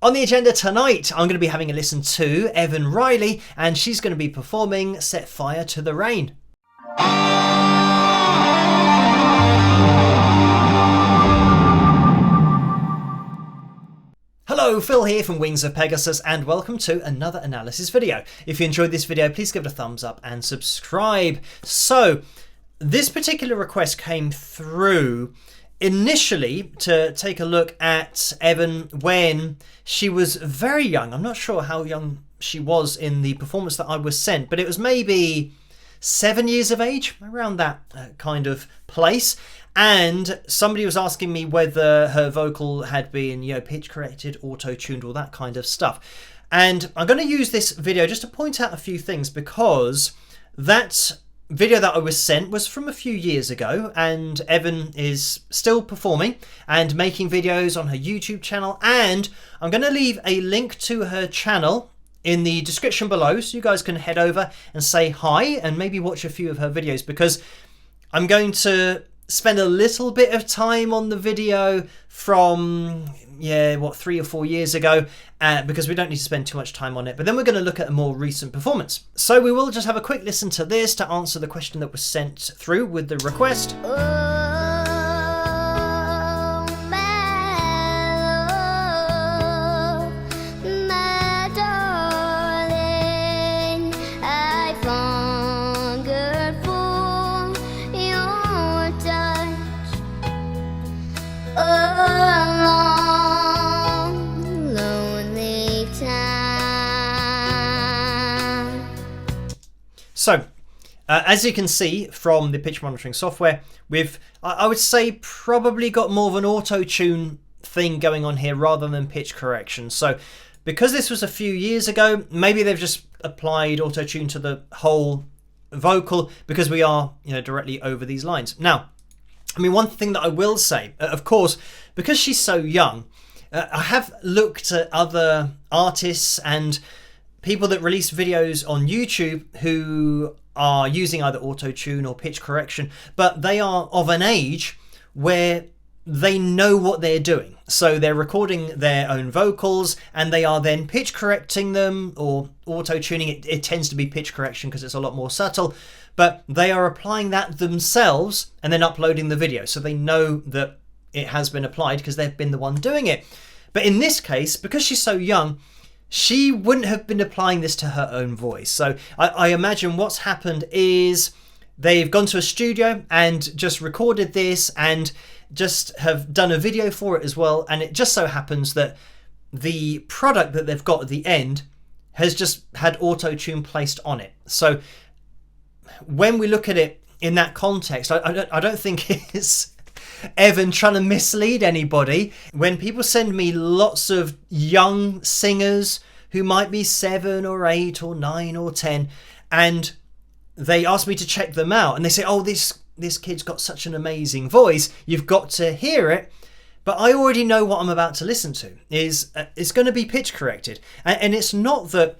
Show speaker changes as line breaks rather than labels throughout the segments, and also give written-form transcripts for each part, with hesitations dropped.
On the agenda tonight, I'm going to be having a listen to Evan Riley, and she's going to be performing Set Fire to the Rain. Hello, Phil here from Wings of Pegasus, and welcome to another analysis video. If you enjoyed this video, please give it a thumbs up and subscribe. So, this particular request came through initially to take a look at Evan when she was very young. I'm not sure how young she was in the performance that I was sent, but it was maybe 7 years of age, around that kind of place. And somebody was asking me whether her vocal had been, pitch corrected, auto-tuned, all that kind of stuff. And I'm going to use this video just to point out a few things, because that video that I was sent was from a few years ago, and Evan is still performing and making videos on her YouTube channel, and I'm going to leave a link to her channel in the description below so you guys can head over and say hi and maybe watch a few of her videos, because I'm going to spend a little bit of time on the video from 3 or 4 years ago, because we don't need to spend too much time on it, but then we're going to look at a more recent performance. So we will just have a quick listen to this to answer the question that was sent through with the request. So, as you can see from the pitch monitoring software, we've, I would say, probably got more of an auto-tune thing going on here rather than pitch correction. So, because this was a few years ago, maybe they've just applied auto-tune to the whole vocal because we are, directly over these lines. Now, I mean, one thing that I will say, of course, because she's so young, I have looked at other artists and people that release videos on YouTube who are using either auto-tune or pitch correction, but they are of an age where they know what they're doing. So they're recording their own vocals and they are then pitch correcting them, or auto-tuning. It tends to be pitch correction because it's a lot more subtle, but they are applying that themselves and then uploading the video. So they know that it has been applied because they've been the one doing it. But in this case, because she's so young, she wouldn't have been applying this to her own voice. So I imagine what's happened is they've gone to a studio and just recorded this and just have done a video for it as well. And it just so happens that the product that they've got at the end has just had auto-tune placed on it. So when we look at it in that context, I don't think it's Evan trying to mislead anybody. When people send me lots of young singers who might be 7 or 8 or 9 or 10, and they ask me to check them out, and they say, oh, this kid's got such an amazing voice, you've got to hear it. But I already know what I'm about to listen to is it's going to be pitch corrected, and it's not that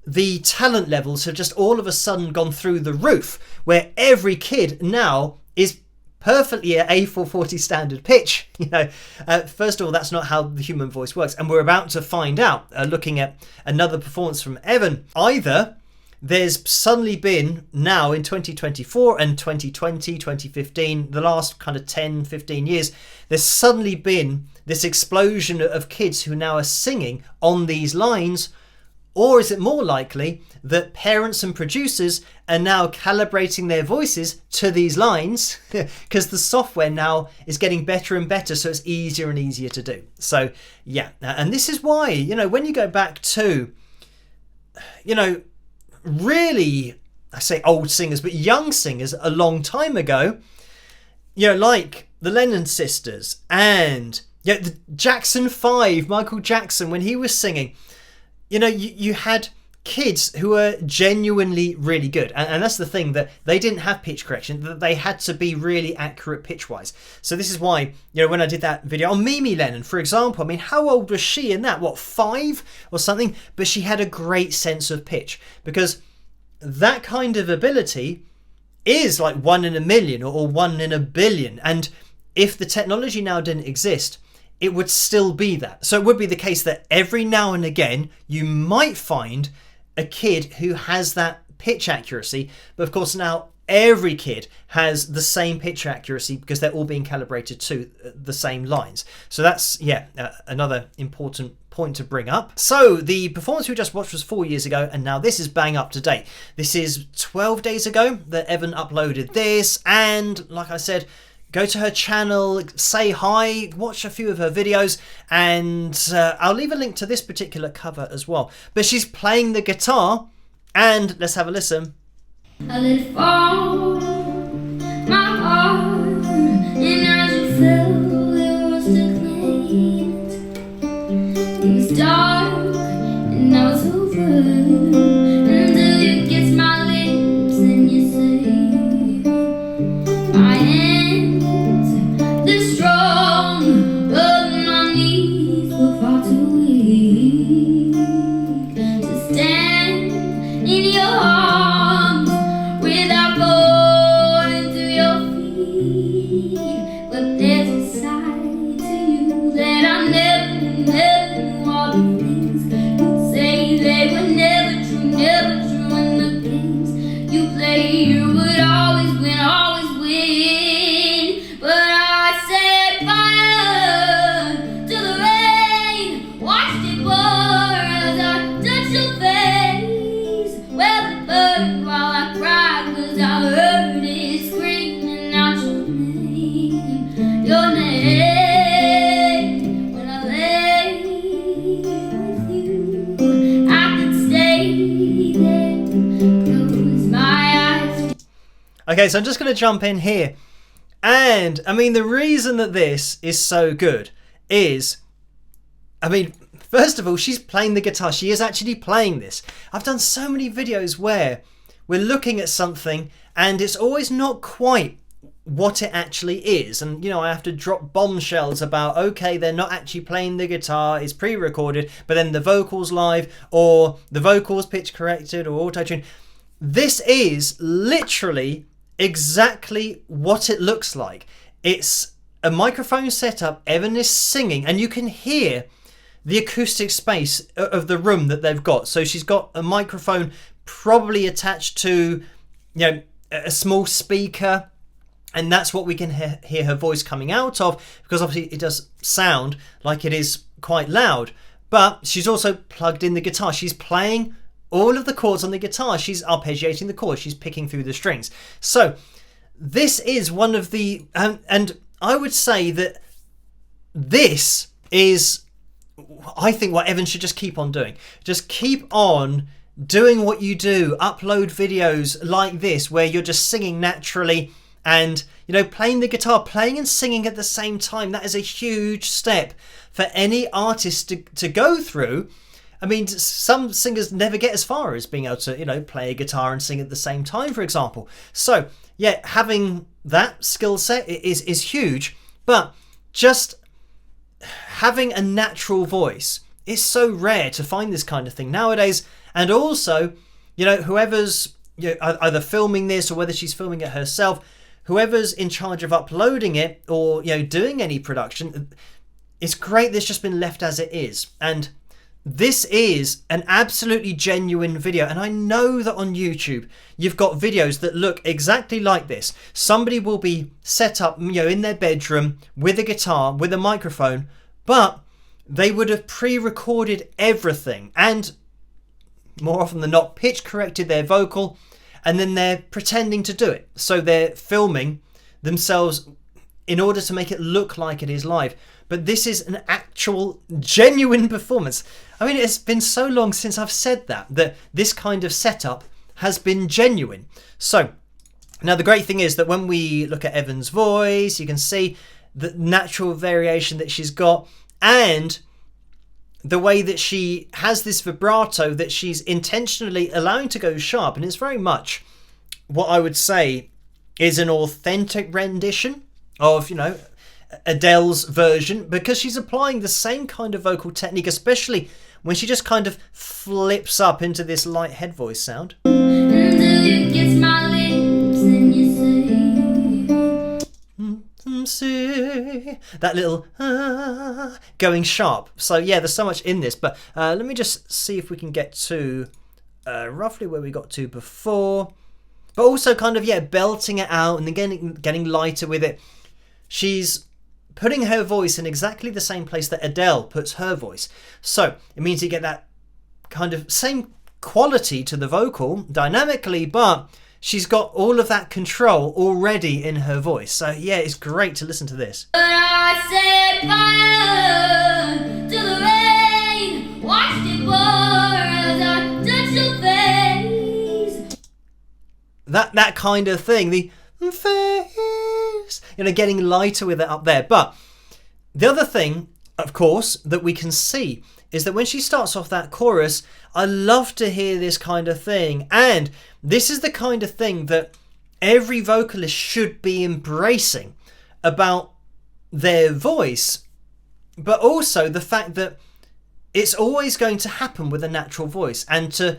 the talent levels have just all of a sudden gone through the roof, where every kid now is perfectly at A440 standard pitch. First of all, that's not how the human voice works, and we're about to find out, looking at another performance from Evan. Either there's suddenly been, now in 2024 and 2020, 2015, the last kind of 10, 15 years, there's suddenly been this explosion of kids who now are singing on these lines. Or is it more likely that parents and producers are now calibrating their voices to these lines because the software now is getting better and better, so it's easier and easier to do. So, yeah. And this is why, when you go back to, really, I say old singers, but young singers a long time ago, like the Lennon sisters and the Jackson 5, Michael Jackson, when he was singing, you had kids who were genuinely really good. And that's the thing, that they didn't have pitch correction, that they had to be really accurate pitch-wise. So this is why, when I did that video on Mimi Lennon, for example, I mean, how old was she in that? 5 or something? But she had a great sense of pitch, because that kind of ability is like 1 in a million or 1 in a billion. And if the technology now didn't exist, it would still be that. So it would be the case that every now and again you might find a kid who has that pitch accuracy, but of course now every kid has the same pitch accuracy because they're all being calibrated to the same lines. So that's, another important point to bring up. So the performance we just watched was 4 years ago, and now this is bang up to date. This is 12 days ago that Evan uploaded this, and like I said, go to her channel, say hi, watch a few of her videos, and I'll leave a link to this particular cover as well. But she's playing the guitar, and let's have a listen.
I let it fall, my heart, and as you fell, it was to clean. It was dark, and I was over, until you kissed my lips and you say, my hands, they're strong, but my knees were far too weak to stand in your arms without falling to your feet. But there's a side to you that I never knew. All the things you'd say, they were never true, and the games you play, you would always win, always win. But I set fire to the rain, watched it pour as I touched your face. Well, it burned while I cried, 'cause I heard it screaming out your name. When I lay with you, I could stay there, close my eyes.
Okay, so I'm just going to jump in here. And, I mean, the reason that this is so good is, I mean, first of all, she's playing the guitar. She is actually playing this. I've done so many videos where we're looking at something and it's always not quite what it actually is. And, you know, I have to drop bombshells about, okay, they're not actually playing the guitar, it's pre-recorded, but then the vocals live, or the vocals pitch corrected, or auto-tune. This is literally exactly what it looks like. It's a microphone setup, Evan is singing, and you can hear the acoustic space of the room that they've got. So she's got a microphone probably attached to, you know, a small speaker, and that's what we can hear her voice coming out of, because obviously it does sound like it is quite loud. But she's also plugged in the guitar. She's playing all of the chords on the guitar. She's arpeggiating the chords. She's picking through the strings. So this is one of the, and I would say that this is, I think, what Evan should just keep on doing. Just keep on doing what you do. Upload videos like this where you're just singing naturally and, you know, playing the guitar, playing and singing at the same time. That is a huge step for any artist to go through. I mean, some singers never get as far as being able to, you know, play a guitar and sing at the same time, for example. So, yeah, having that skill set is huge, but just having a natural voice is so rare to find this kind of thing nowadays. And also, you know, whoever's, you know, either filming this or whether she's filming it herself, whoever's in charge of uploading it or, you know, doing any production, it's great that it's just been left as it is. And this is an absolutely genuine video, and I know that on YouTube you've got videos that look exactly like this. Somebody will be set up, you know, in their bedroom with a guitar, with a microphone, but they would have pre-recorded everything and more often than not pitch corrected their vocal, and then they're pretending to do it. So they're filming themselves in order to make it look like it is live. But this is an actual genuine performance. I mean, it's been so long since I've said that this kind of setup has been genuine. So now the great thing is that when we look at Evan's voice, you can see the natural variation that she's got and the way that she has this vibrato that she's intentionally allowing to go sharp. And it's very much what I would say is an authentic rendition of, you know, Adele's version, because she's applying the same kind of vocal technique, especially when she just kind of flips up into this light head voice sound.
Until you kiss my lips and you say,
Say away. That little going sharp. So yeah, there's so much in this. But let me just see if we can get to roughly where we got to before. But also kind of, yeah, belting it out and then getting lighter with it. She's putting her voice in exactly the same place that Adele puts her voice. So it means you get that kind of same quality to the vocal dynamically, but she's got all of that control already in her voice. So yeah, it's great to listen to this.
But I set fire to the rain, watched it pour as I touched your face.
That kind of thing, the face, getting lighter with it up there. But the other thing, of course, that we can see is that when she starts off that chorus, I love to hear this kind of thing. And this is the kind of thing that every vocalist should be embracing about their voice, but also the fact that it's always going to happen with a natural voice, and to,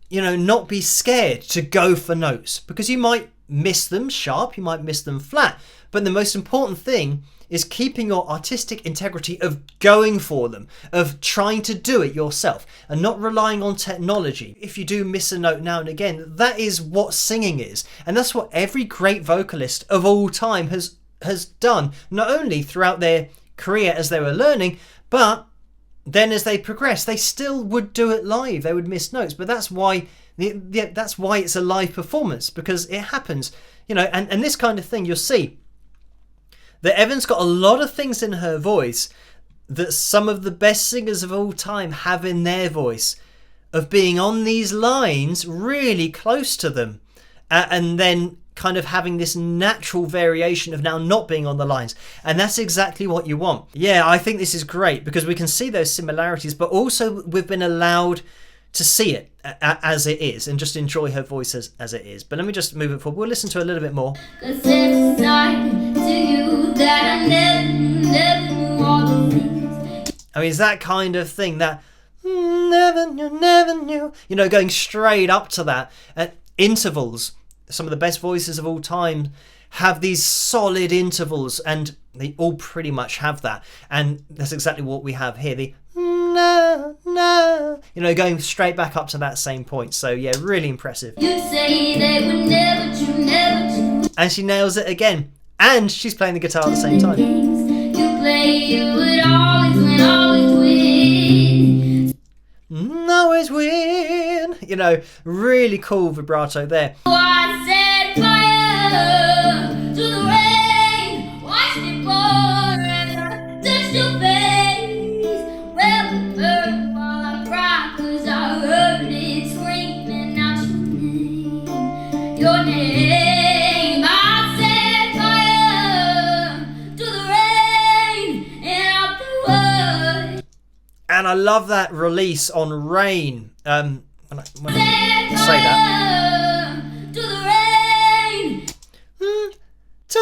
not be scared to go for notes, because you might miss them sharp, you might miss them flat. But the most important thing is keeping your artistic integrity of going for them, of trying to do it yourself and not relying on technology. If you do miss a note now and again, that is what singing is. And that's what every great vocalist of all time has done, not only throughout their career as they were learning, but then as they progressed, they still would do it live. They would miss notes, but that's why it's a live performance, because it happens, and this kind of thing, you'll see that Evan's got a lot of things in her voice that some of the best singers of all time have in their voice, of being on these lines really close to them, and then kind of having this natural variation of now not being on the lines. And that's exactly what you want. Yeah, I think this is great because we can see those similarities, but also we've been allowed to see it as it is and just enjoy her voice as it is. But let me just move it forward. We'll listen to a little bit more.
'Cause it's a side to you that I never knew all the things.
I mean, it's that kind of thing that never knew, going straight up to that at intervals. Some of the best voices of all time have these solid intervals, and they all pretty much have that. And that's exactly what we have here. The no, going straight back up to that same point. So yeah, really impressive.
You say they would never true.
And she nails it again. And she's playing the guitar at the same time.
You play, you would always win, always win.
Always win. Really cool vibrato there.
So I set fire to the rain, watched it pour as I touched your face. Well, it burned while I cried 'cause I heard it screaming out your name. I set fire to the rain and out the wood.
And I love that release on Rain. When I say that.
To the rain.
To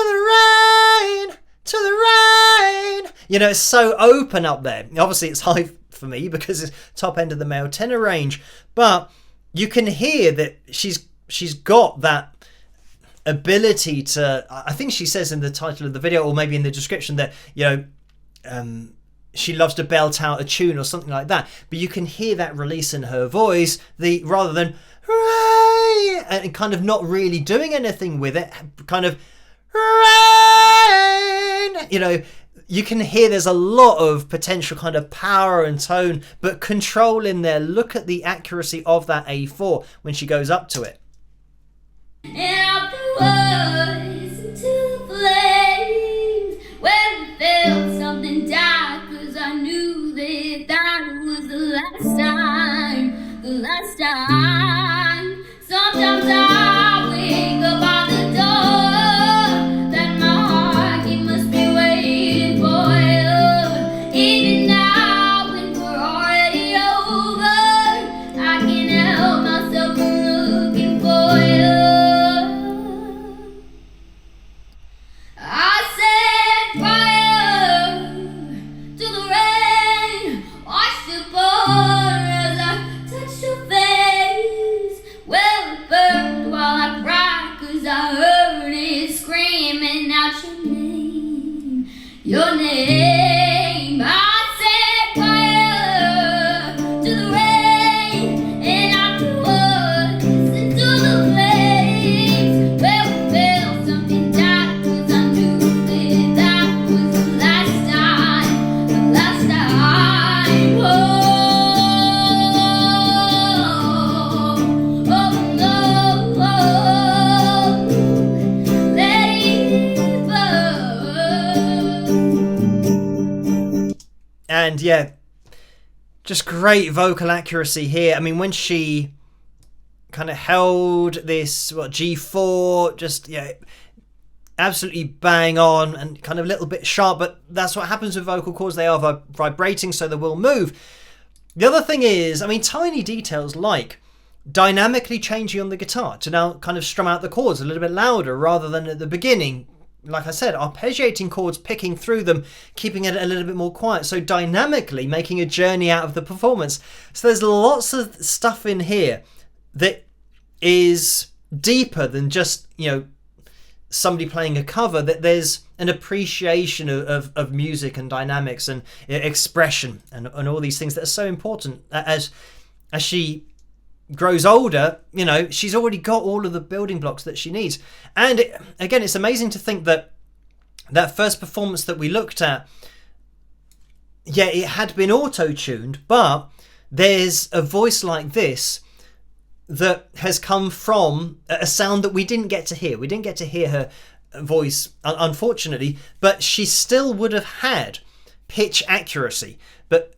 the rain. It's so open up there. Obviously, it's high for me because it's top end of the male tenor range. But you can hear that she's got that ability to. I think she says in the title of the video, or maybe in the description, that she loves to belt out a tune or something like that. But you can hear that release in her voice, rather than rain, and kind of not really doing anything with it, kind of rain. You can hear there's a lot of potential kind of power and tone, but control in there. Look at the accuracy of that A4 when she goes up to it.
And out the woods into the flames, where we felt something die, 'cause I knew that was the last time, Sometimes I wake up by the door that my heart, it must be waiting for you. Even now when we're already over, I can't help myself from looking for you. I set fire to the rain, watched it pour as I touched your face.
And yeah, just great vocal accuracy here. I mean, when she kind of held this G4, just absolutely bang on and kind of a little bit sharp, but that's what happens with vocal cords. They are vibrating, so they will move. The other thing is, I mean, tiny details like dynamically changing on the guitar to now kind of strum out the chords a little bit louder rather than at the beginning. Like I said, arpeggiating chords, picking through them, keeping it a little bit more quiet. So dynamically making a journey out of the performance. So there's lots of stuff in here that is deeper than just, somebody playing a cover. That there's an appreciation of music and dynamics and expression and all these things that are so important. As she grows older, she's already got all of the building blocks that she needs. And again, it's amazing to think that that first performance that we looked at, it had been auto-tuned, but there's a voice like this that has come from a sound that we didn't get to hear. We didn't get to hear her voice, unfortunately, but she still would have had pitch accuracy. But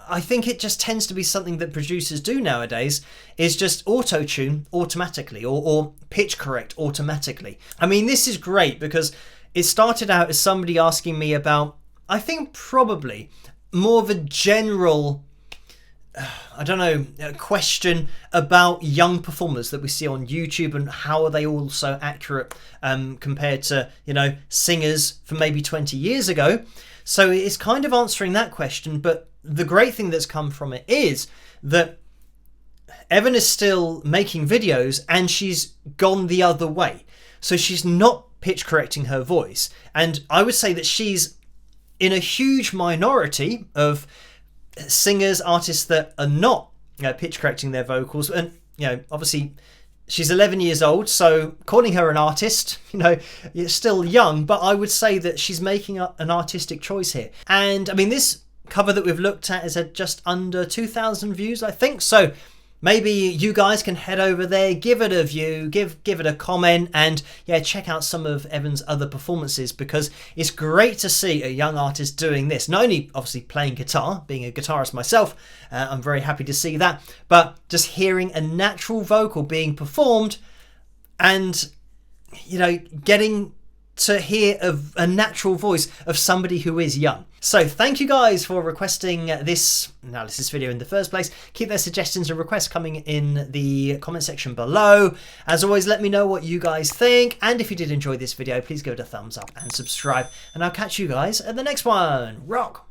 I think it just tends to be something that producers do nowadays, is just auto-tune automatically or pitch correct automatically. I mean, this is great because it started out as somebody asking me about, I think probably more of a general, question about young performers that we see on YouTube and how are they all so accurate compared to, singers from maybe 20 years ago. So it's kind of answering that question, but the great thing that's come from it is that Evan is still making videos and she's gone the other way. So she's not pitch correcting her voice. And I would say that she's in a huge minority of singers, artists that are not pitch correcting their vocals. And, obviously she's 11 years old, so calling her an artist, it's still young, but I would say that she's making an artistic choice here. And I mean, this cover that we've looked at has had just under 2,000 views, I think. So maybe you guys can head over there, give it a view, give it a comment, and check out some of Evan's other performances, because it's great to see a young artist doing this. Not only obviously playing guitar, being a guitarist myself, I'm very happy to see that, but just hearing a natural vocal being performed and getting to hear a natural voice of somebody who is young. So thank you guys for requesting this analysis video in the first place. Keep their suggestions and requests coming in the comment section below. As always, let me know what you guys think, and if you did enjoy this video, please give it a thumbs up and subscribe, and I'll catch you guys at the next one. Rock!